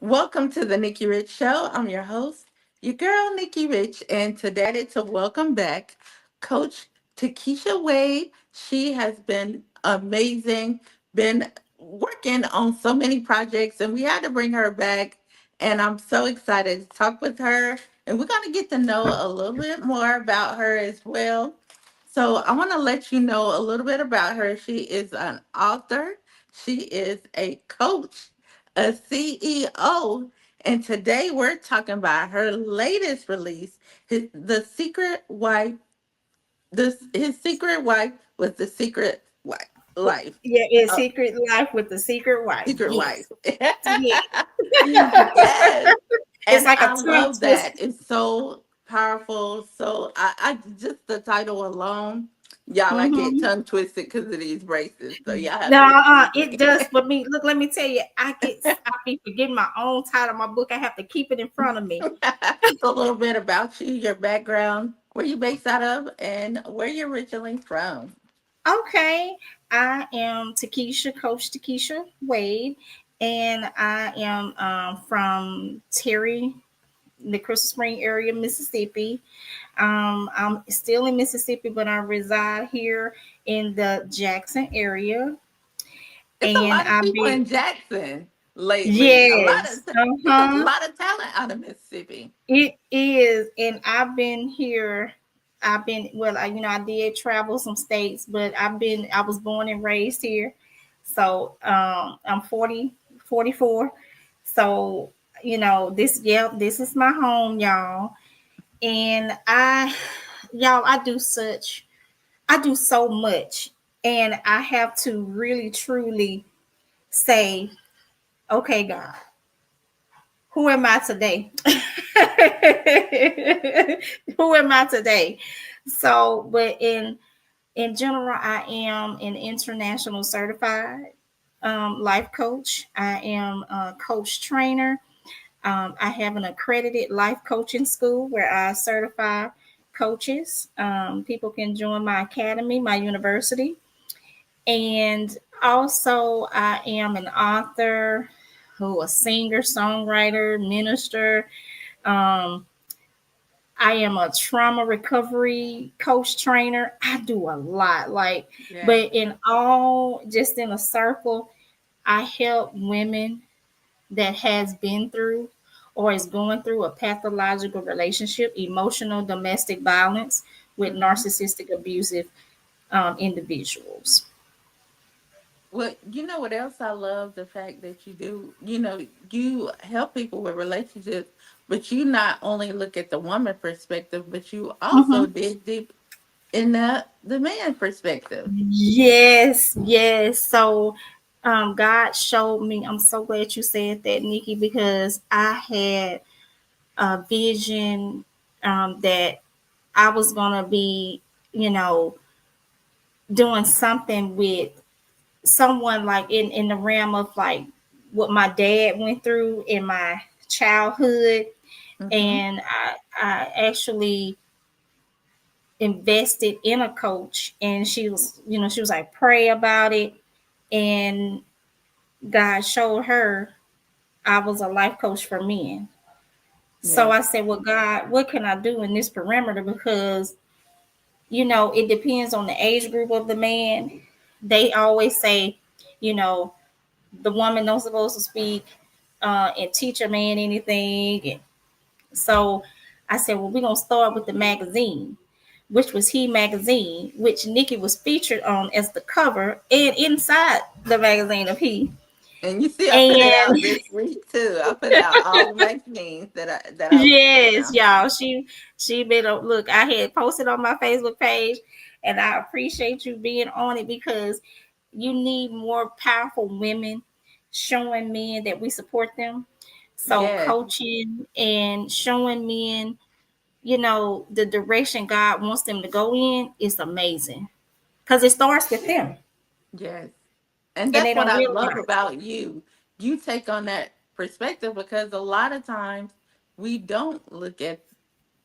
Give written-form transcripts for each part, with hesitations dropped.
Welcome to the Nikki Rich Show. I'm your host, your girl Nikki Rich, and today to welcome back Coach Tekeisha Wade. She has been amazing, been working on so many projects, and we had to bring her back. And I'm so excited to talk with her, and we're going to get to know a little bit more about her as well. So I want to let you know a little bit about her. She is an author. She is a coach, a CEO. And today we're talking about her latest release, The Secret Wife. His secret wife was the secret wife life. Yeah, it's Uh, Secret Life with the Secret Wife. secret wife. Yes. Yeah. Yes. It's And like a I tongue love twister. that. It's so powerful. So I just the title alone, y'all, I get Mm-hmm. tongue twisted because of these braces. So y'all have No, to excuse it me. does for me. Look, let me tell you, I be forgetting my own title of my book. I have to keep it in front of me. A little bit about you, your background, where you based out of, and where you're originally from. Okay. I am Tekeisha, Coach Tekeisha Wade, and I am from Terry, the Crystal Spring area, Mississippi. I'm still in Mississippi, but I reside here in the Jackson area. It's a And lot of I've people been, in Jackson lately. yes, It's a uh-huh. lot of talent out of Mississippi. It is. And I've been here. Well, I did travel some states, but I was born and raised here. So I'm 44. So, this is my home, y'all. And y'all, I do so much. And I have to really, truly say, okay, God, who am I today? Who am I today? So, but in general, I am an international certified life coach. I am a coach trainer. I have an accredited life coaching school where I certify coaches. People can join my academy, my university. And also, I am an author, a singer, songwriter, minister. Um, I am a trauma recovery coach trainer. I do a lot, Yeah. but just in a circle, I help women that has been through or is going through a pathological relationship, emotional domestic violence with Hmm. narcissistic abusive individuals. Well, you know what else I love? The fact that you do, you help people with relationships, but you not only look at the woman perspective, but you also Mhm. dig deep in the man perspective. Yes, yes. So, God showed me. I'm so glad you said that, Nikki, because I had a vision that I was gonna be, you know, doing something with someone like in the realm of like what my dad went through in my childhood, Hmm. and I actually invested in a coach, and she was like, pray about it, and God showed her I was a life coach for men. So Yes. I said, well, God, what can I do in this perimeter? Because, it depends on the age group of the man. They always say, you know, the woman not supposed to speak and teach a man anything. And so I said, well, we're going to start with the magazine, which was He Magazine, which Nikki was featured on as the cover and inside the magazine of He. And you see, I put it And out this week too. I put out all the magazines that I put yes, out. y'all, she been a look. I had posted on my Facebook page, and I appreciate you being on it because you need more powerful women showing men that we support them. So Yes, coaching and showing men, the direction God wants them to go in is amazing because it starts with them, yes. And and that's they what don't I realize. love about you. You take on that perspective because a lot of times we don't look at,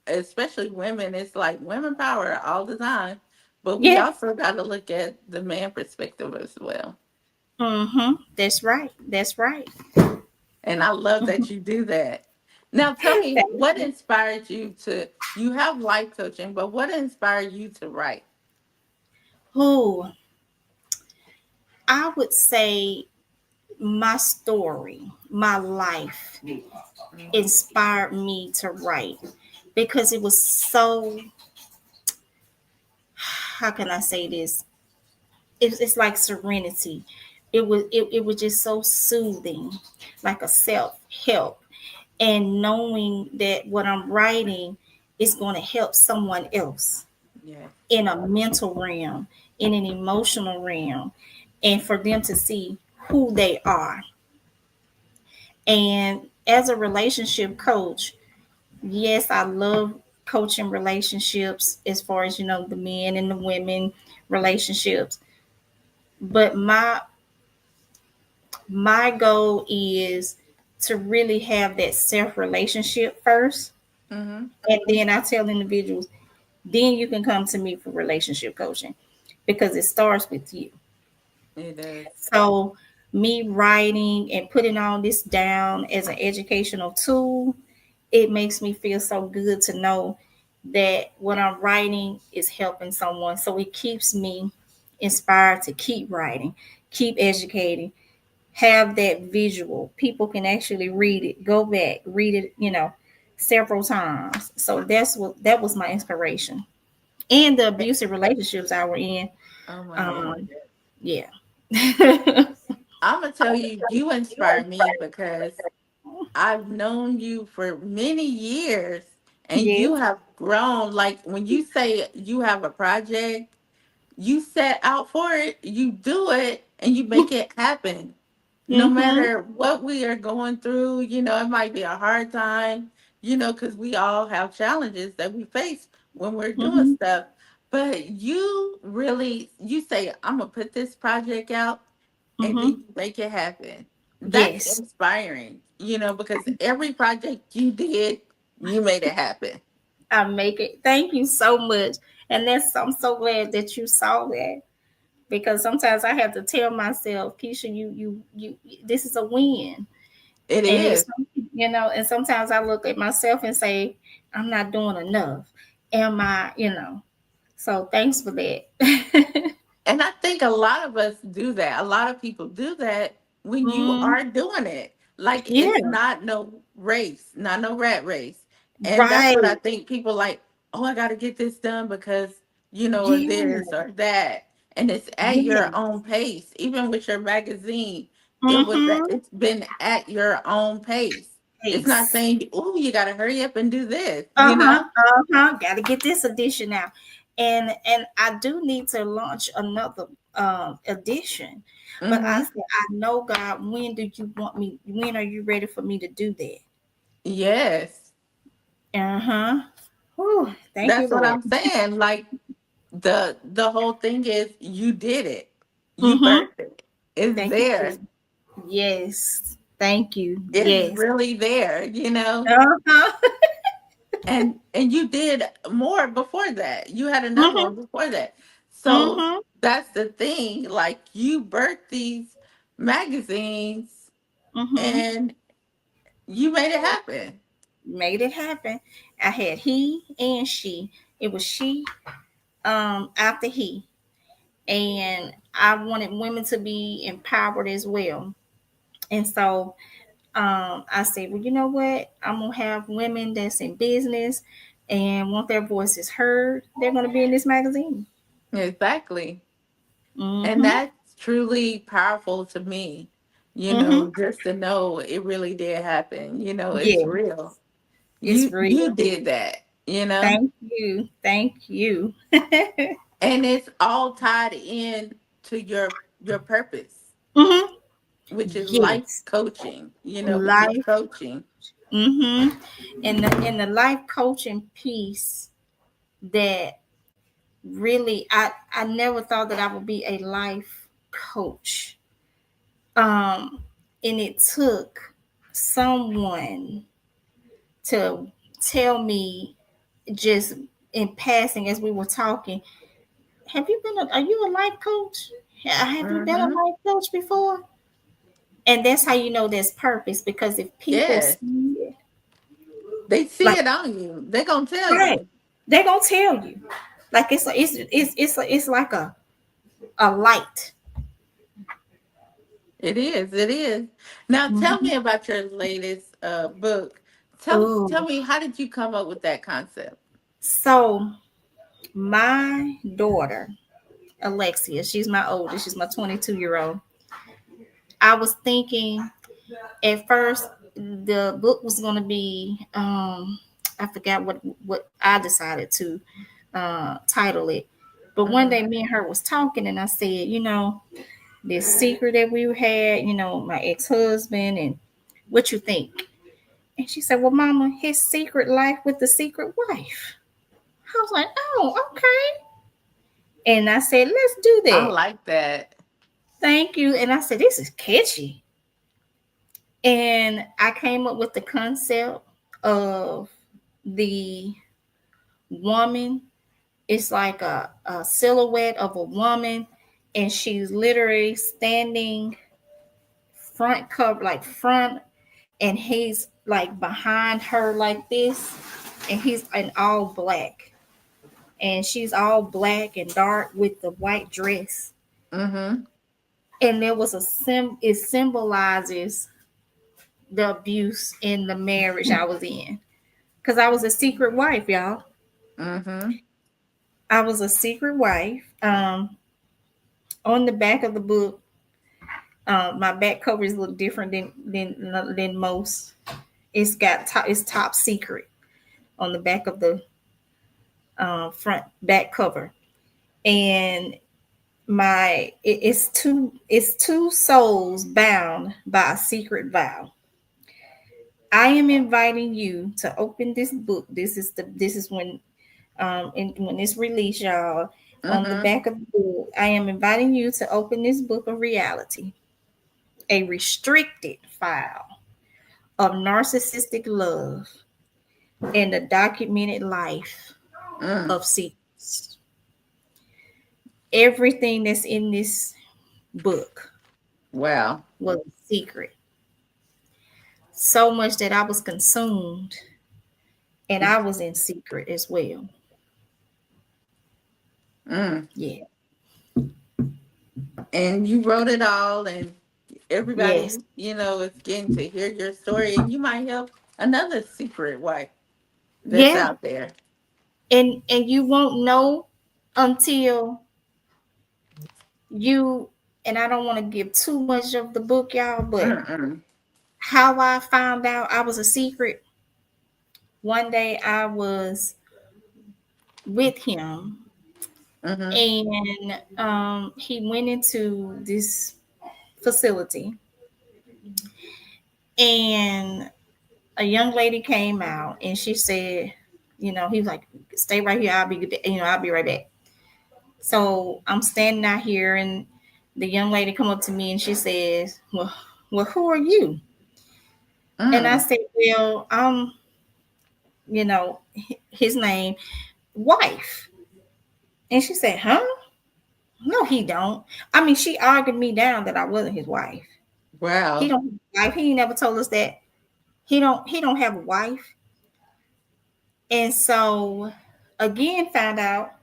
especially women, it's like women power all the time, but we Yeah, also got to look at the man perspective as well. mm-hmm. That's right. That's right. And I love that you do that. Now, tell me, what inspired you to, you have life coaching, but what inspired you to write? Who I would say my story, my life Hmm. inspired me to write because it was so, how can I say this? It's like serenity. It was just so soothing, like a self help, and knowing that what I'm writing is going to help someone else Yes. in a mental realm, in an emotional realm, and for them to see who they are. And as a relationship coach, yes, I love coaching relationships as far as the men and the women relationships. But my goal is to really have that self relationship first. Hmm. And then I tell individuals, then you can come to me for relationship coaching because it starts with you. It does. So, me writing and putting all this down as an educational tool, it makes me feel so good to know that what I'm writing is helping someone. So, it keeps me inspired to keep writing, keep educating, have that visual. People can actually read it, go back, read it, several times. So, that was my inspiration. And the abusive relationships I were in. Oh my goodness. Um, yeah. I'm gonna tell you, you inspire me because I've known you for many years and you Yes. have grown. Like when you say you have a project, you set out for it, you do it, and you make it happen. No Mm-hmm. matter what we are going through, it might be a hard time, because we all have challenges that we face when we're doing Mm-hmm. stuff. But you say, I'm going to put this project out and then Mm-hmm. you make it happen. That's Yes. inspiring, because every project you did, you made it happen. I make it. Thank you so much. And I'm so glad that you saw that because sometimes I have to tell myself, Keisha, you this is a win. It And it's is. and sometimes I look at myself and say, I'm not doing enough. Am I? So thanks for that. And I think a lot of us do that. A lot of people do that when you Mm, are doing it. Like it's yeah. not no race, not no rat race. And that's what I Right. think people like, oh, I got to get this done because, of Yeah. this or that. And it's at your Yeah. own pace. Even with your magazine, Mm-hmm. it's been at your own pace. It's not Pace. saying, oh, you got to hurry up and do this, Uh-huh. Uh-huh. Gotta get this edition out. And I do need to launch another edition. But I Mm-hmm. said, I know God, when are you ready for me to do that? Yes. Uh-huh. Whew. Thank you, That's what Lord. I'm saying. Like, the whole thing is you did it. You Mm-hmm. birthed it. It's Thank you, there. Jesus. Yes. Thank you. It's Yes. really there. Uh-huh. And you did more before that. You had another Mm-hmm. one before that. So Mm-hmm. that's the thing. Like you birthed these magazines Mm-hmm. and you made it happen. Made it happen. I had he and she. It was she after he. And I wanted women to be empowered as well. And so I said, well, you know what? I'm gonna have women that's in business and want their voices heard. They're gonna be in this magazine. Exactly. And Mm-hmm. that's truly powerful to me, Mm-hmm. just to know it really did happen. It's Yeah, real. it's You real. did that. Thank you. Thank you. And it's all tied in to your purpose, Mm-hmm. which is life Yes. coaching, because Life. coaching. Mm-hmm. And the life coaching piece that really I never thought that I would be a life coach. Um and it took someone to tell me just in passing as we were talking, are you a life coach? Have you been a Hmm. life coach before? And that's how you know there's purpose, because if people Yes. see it, They see like, it on you. They're gonna tell right, you. they're gonna tell you. Like it's like a light. It is. It is. Now tell Hmm. me about your latest book. Tell Oh, me, how did you come up with that concept? so my daughter Alexia, she's my oldest. She's my 22-year-old. I was thinking at first the book was going to be I forgot what I decided to title it. But one Mm-hmm. day me and her was talking, and I said, this secret that we had, my ex-husband, and what you think? And she said, well, Mama, his secret life with the secret wife. I was like, oh, okay. And I said, let's do I that. like that. Thank you. And I said, this is catchy. And I came up with the concept of the woman. It's like a silhouette of a woman, and she's literally standing front cover, like front, and he's like behind her like this, and he's in all black, and she's all black and dark with the white dress. Mm-hmm. And there was it symbolizes the abuse in the marriage I was in, because I was a secret wife, y'all. Mm-hmm. I was a secret wife. On the back of the book, my back cover is a little different than most. It's top secret on the back of the front back cover, and it's two souls bound by a secret vow. I am inviting you to open this book. This is when it's released, y'all. On the Mm-hmm. back of the book, I am inviting you to open this book of reality, a restricted file of narcissistic love and the documented life Mm. of secrets. Everything that's in this book Wow. was a secret, so much that I was consumed, and I was in secret as well. Mm. Yeah. And you wrote it all, and Yes. everybody, is getting to hear your story, and you might help another secret wife that's Yeah. out there. And you won't know until you and I don't want to give too much of the book, y'all, but Mm-mm. how I found out I was a secret. One day I was with him, Mm-hmm. and he went into this facility, and a young lady came out, and she said, he was like, stay right here, I'll be right back. So I'm standing out here, and the young lady come up to me, and she says, well, who are you? And I Mm. said, well, you know his name, wife. And she said, huh? No, he don't. I mean, she argued me down that I wasn't his wife. He Wow. don't have a wife. He never told us that. He don't have a wife. And so again, found out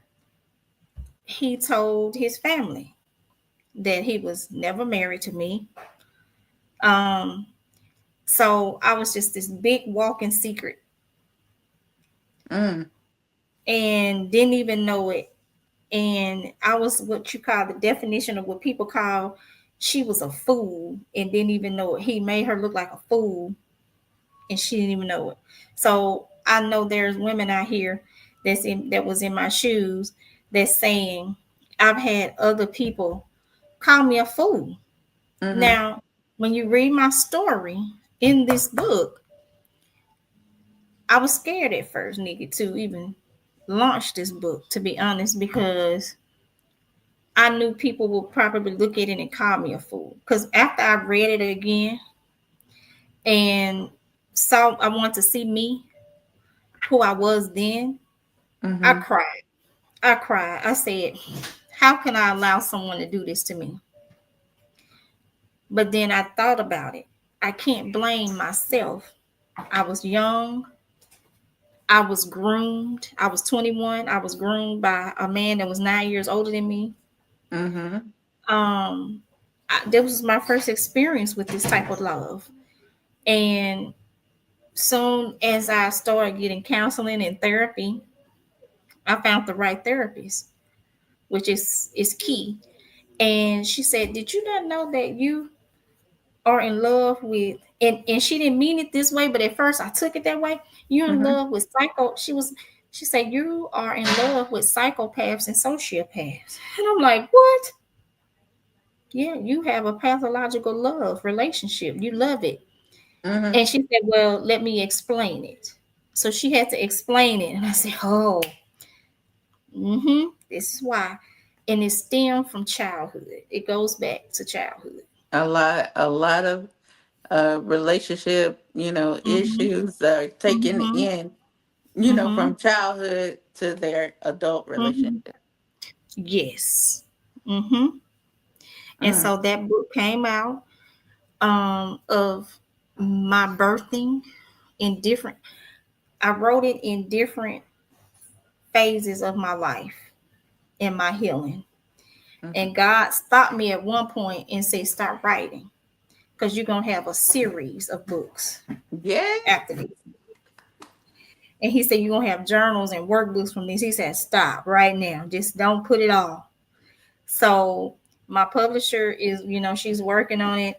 he told his family that he was never married to me. Um, so I was just this big walking secret, Mm. and didn't even know it. And I was what you call the definition of what people call, she was a fool and didn't even know it. He made her look like a fool, and she didn't even know it. So I know there's women out here that was in my shoes that's saying, I've had other people call me a fool. Mm-hmm. Now, when you read my story in this book, I was scared at first, Nikki, to even launch this book, to be honest, because I knew people would probably look at it and call me a fool. Because after I read it again and saw, I wanted to see me, who I was then, I Mm-hmm. cried. I cried. I said, how can I allow someone to do this to me? But then I thought about it. I can't blame myself. I was young. I was groomed. I was 21. I was groomed by a man that was 9 years older than me. Mm-hmm. Um, this was my first experience with this type of love. And soon as I started getting counseling and therapy, I found the right therapist, which is key. And she said, "Did you not know that you are in love with," and she didn't mean it this way, but at first I took it that way. You're in Mm-hmm. love with psycho. She said you are in love with psychopaths and sociopaths. And I'm like, what? Yeah, you have a pathological love relationship. You love it. Mm-hmm. And she said, well, let me explain it. So she had to explain it. And I said, oh, this is why. And it stemmed from childhood. It goes back to childhood. A lot of relationship, Mm-hmm. issues are taken Mm-hmm. in, Mm-hmm. from childhood to their adult Mm-hmm. relationship. Yes. Mm-hmm. And Mm, so that book came out of my birthing in different, I wrote it in different phases of my life and my healing. mhm. And God stopped me at one point and said, start writing because you're going to have a series of books Yeah. after this. And he said, you're going to have journals and workbooks from this. He said, stop right now. Just don't put it all. So my publisher is, she's working on it.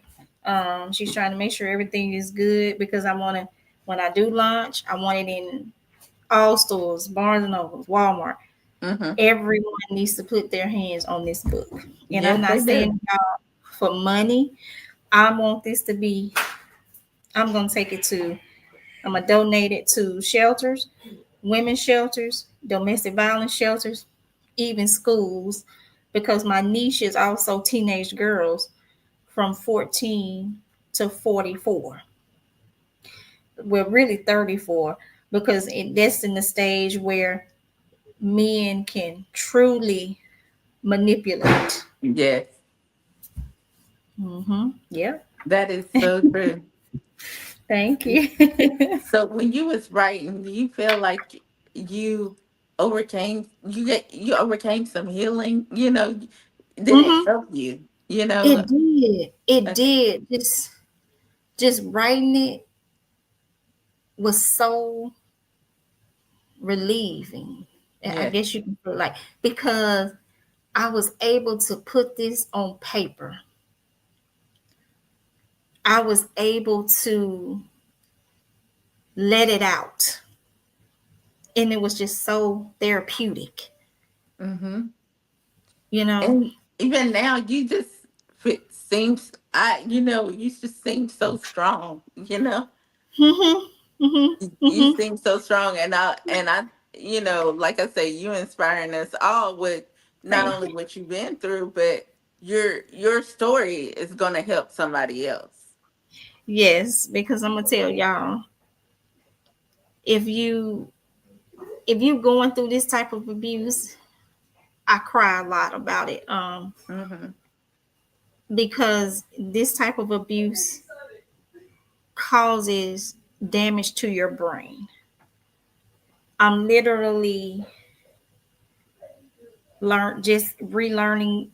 She's trying to make sure everything is good because I want to, when I do launch, I want it in all stores, Barnes and Noble, Walmart. Hmm. Everyone needs to put their hands on this book. And I'm Yes, they not do. saying y'all for money. I want this to be, I'm going to take it to, I'm going to donate it to shelters, women's shelters, domestic violence shelters, even schools, because my niche is also teenage girls from 14 to 44. Well, really 34, because that's in the stage where men can truly manipulate. Yes, Yep. that is so true. Thank you. So when you was writing, do you feel like you you overcame some healing? Did it hmm help you? It did. It Okay. did. Just writing it was so relieving. I Yes. guess you can feel like because I was able to put this on paper. I was able to let it out. And it was just so therapeutic, Hmm. you know. And even now, you just you just seem so strong. hmm hmm You hmm seem so strong, and I, like I say, you inspiring us all with not Thank only you. what you've been through, but your story is gonna help somebody else. Yes, because I'm gonna tell y'all, if you if you going through this type of abuse, I cry a lot about it. Hmm. Because this type of abuse causes damage to your brain. I'm literally just relearning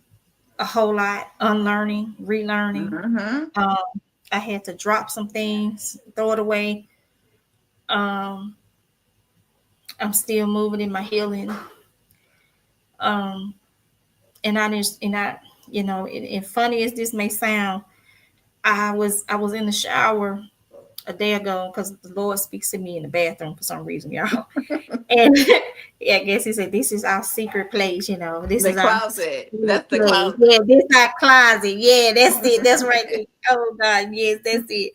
a whole lot, unlearning, relearning. Hmm. Um, I had to drop some things, throw it away. Um, I'm still moving in my healing. Um, and I just, and I, and funny as this may sound, I was in the shower a day ago because the Lord speaks to me in the bathroom for some reason, y'all. And yeah, I guess he said, this is our secret place, this The is our closet. secret That's the place. Yeah, closet. this is our closet. Yeah, that's it. That's right. Oh God, yes, that's it.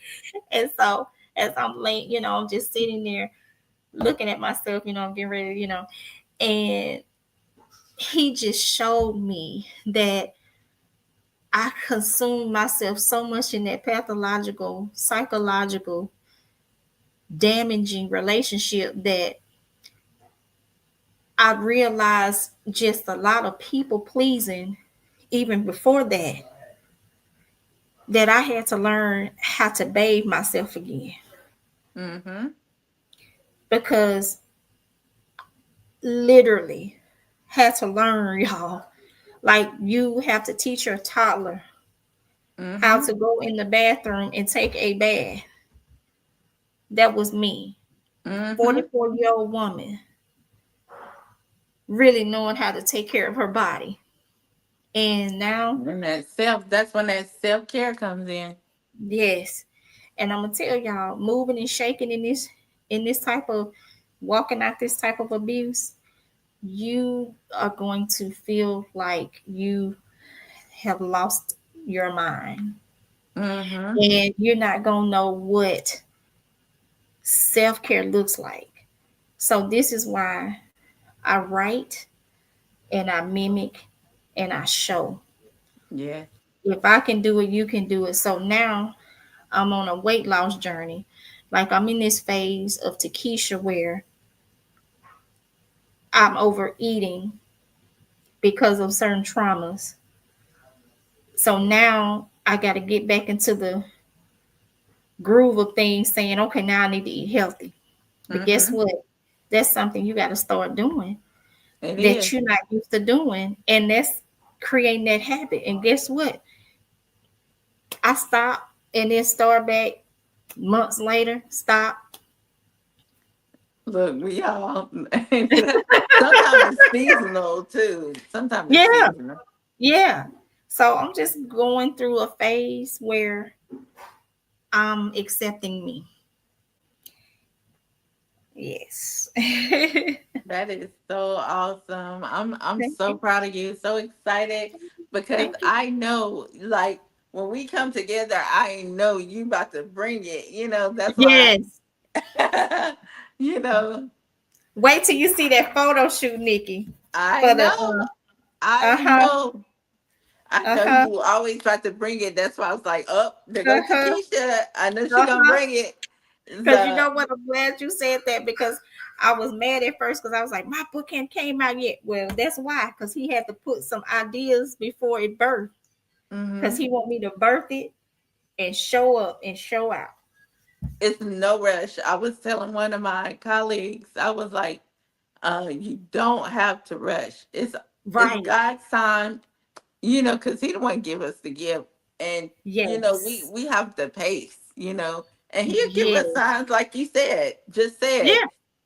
And so as I'm laying, I'm just sitting there looking at myself, I'm getting ready, and he just showed me that I consumed myself so much in that pathological, psychological, damaging relationship that I realized just a lot of people pleasing even before that that I had to learn how to bathe myself again Mm-hmm. because literally had to learn, y'all. Like you have to teach your toddler how Mm-hmm. to go in the bathroom and take a bath. That was me, Mm-hmm. 44-year-old woman, really knowing how to take care of her body. And now, And that's when that self-care comes in. yes. And I'm gonna tell y'all, moving and shaking in this type of walking out this type of abuse, you are going to feel like you have lost your mind. Mm-hmm. And you're not gonna know what self-care looks like. So this is why I write and I mimic and I show. Yes. If I can do it, you can do it. So now I'm on a weight loss journey. Like I'm in this phase of Tekeisha where I'm overeating because of certain traumas. So now I got to get back into the groove of things saying, okay, now I need to eat healthy. But guess Mm-hmm. what? That's something you got to start doing It that is. you're not used to doing. And that's creating that habit. And guess what? I stopped and then start back months later, stop. Look, we all sometimes it's seasonal too. Sometimes it's Yeah, seasonal. yeah. So I'm just going through a phase where I'm accepting me. Yes. Thank That is so awesome. I'm so proud of you. So excited because Thank you. I know like when we come together, I know you about to bring it. That's why Yes. you know, Wait till you see that photo shoot, Nikki. I For the know. I uh-huh. know. I know Uh-huh. you always about to bring it. That's why I was like, oh, there go Uh-huh. Tekeisha. I know she gonna Uh-huh. bring it. Because you So know what? I'm glad you said that because I was mad at first because I was like, my book ain't came out yet. Well, that's why, because he had to put some ideas before it birthed. Because mhm. he want me to birth it and show up and show out. It's no rush. I was telling one of my colleagues, I was like, you don't have to rush. It's Right. God's time, because He the one give us the gift, and we Yes. we have the pace, and He'll give us Yes. signs like you said. Yeah.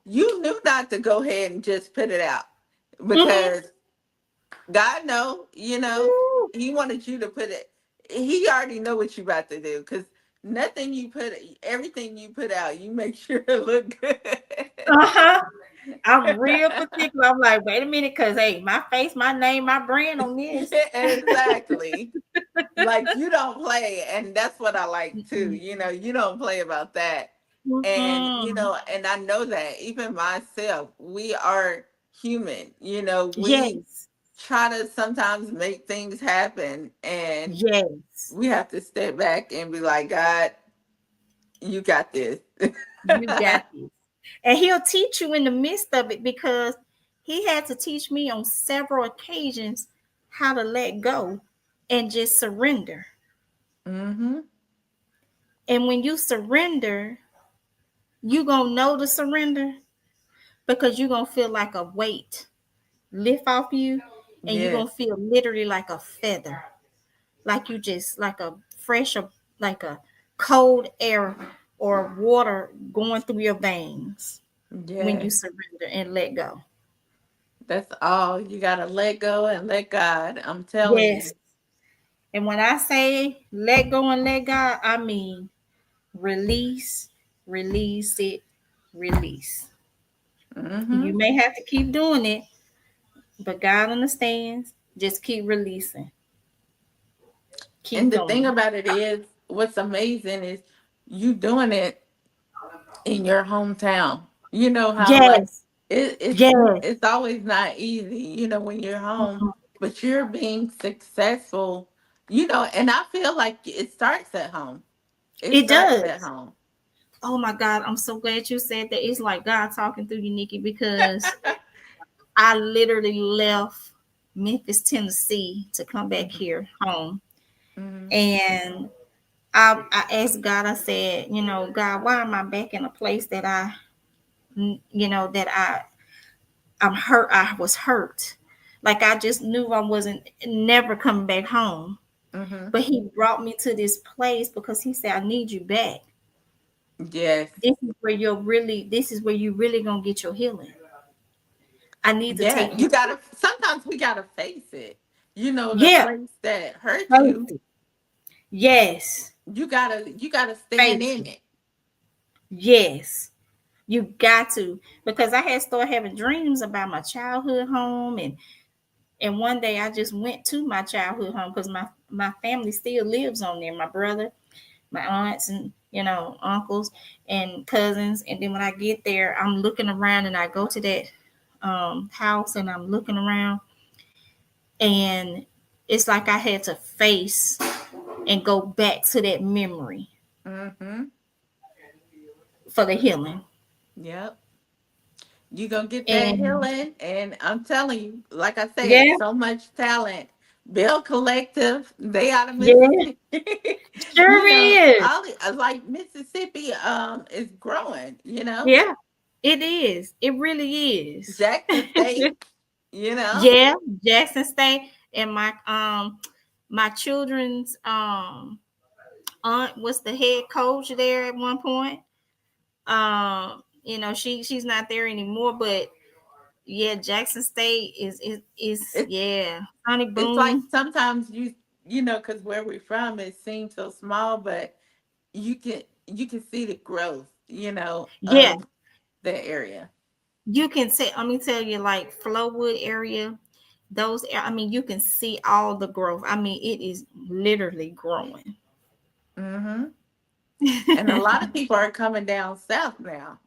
You knew not to go ahead and just put it out Mm-hmm. because God know, Woo. He wanted you to put it. He already know what you about to do because everything you put out, you make sure it look good. Uh-huh. I'm real particular. I'm like, wait a minute, because hey, my face, my name, my brand on this. Exactly. Like you don't play, and that's what I like too. Mm-mm. You don't play about that. And Mm-mm. and I know that even myself, we are human. We Yes. try to sometimes make things happen, and Yes. we have to step back and be like, God, you got this. You got this. And he'll teach you in the midst of it because he had to teach me on several occasions how to let go and just surrender. Mm-hmm. And when you surrender, you gonna know to surrender because you're gonna feel like a weight lift off you, and you're Yes. gonna feel literally like a feather, like you just like a fresh, like a cold air or water going through your veins when you Yes. surrender and let go. That's all. You gotta let go and let God. I'm telling Yes. you. And when I say let go and let God, I mean release, release it, release. Mm-hmm. You may have to keep doing it, but God understands. Just keep releasing, And keep the thing going. about it is, what's amazing is you doing it in your hometown. You know how like Yes, it, it's yes. it's always not easy, when you're home, but you're being successful, and I feel like it starts at home. It It starts at does. home. Oh my God, I'm so glad you said that. It's like God talking through you, Nikki, because I literally left Memphis, Tennessee to come back Mhm. here home. Mhm. And I asked God. I said, God, why am I back in a place that that I'm hurt. I was hurt. Like I just knew I wasn't never coming back home. Mm-hmm. But He brought me to this place because He said, I need you back. Yes. This is where you really gonna get your healing. I need to Yeah. take you. You gotta sometimes we gotta face it. You know, the Yeah, place that hurt face you, it. Yes, you gotta stand face in it. it. Yes, you got to, because I had started having dreams about my childhood home, and one day I just went to my childhood home because my family still lives on there. My brother, my aunts, and uncles and cousins. And then when I get there, I'm looking around, and I go to that house, and I'm looking around, and it's like I had to face and go back to that memory Mm-hmm. for the healing. Yep. You gonna get that And healing, and I'm telling you, like I said, yeah, so much talent. Bill Collective, they out of yeah, Mississippi. sure is. Like Mississippi is growing, Yeah, it is. It really is. Jackson State, you know. Yeah, Jackson State, and my children's aunt was the head coach there at one point. She's not there anymore, but yeah, Jackson State is It's yeah, Sonic it's like Boom. sometimes because where we're from it seems so small, but you can see the growth, Yeah, of the area. you can say. Let me tell you, like Flowwood area, I mean, you can see all the growth. I mean, it is literally growing. Hmm. And a lot of people are coming down south now.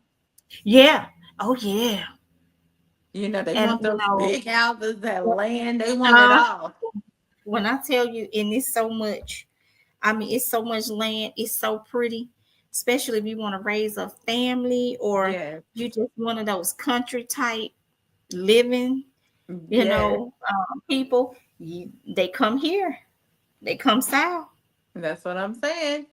Yeah. Oh yeah. They And want those big houses, that land, they want it uh, all. when I tell you, and it's so much. I mean, it's so much land. It's so pretty, especially if you want to raise a family or Yes, you just one of those country type living, yes, people. They come here. They come south. that's what I'm saying.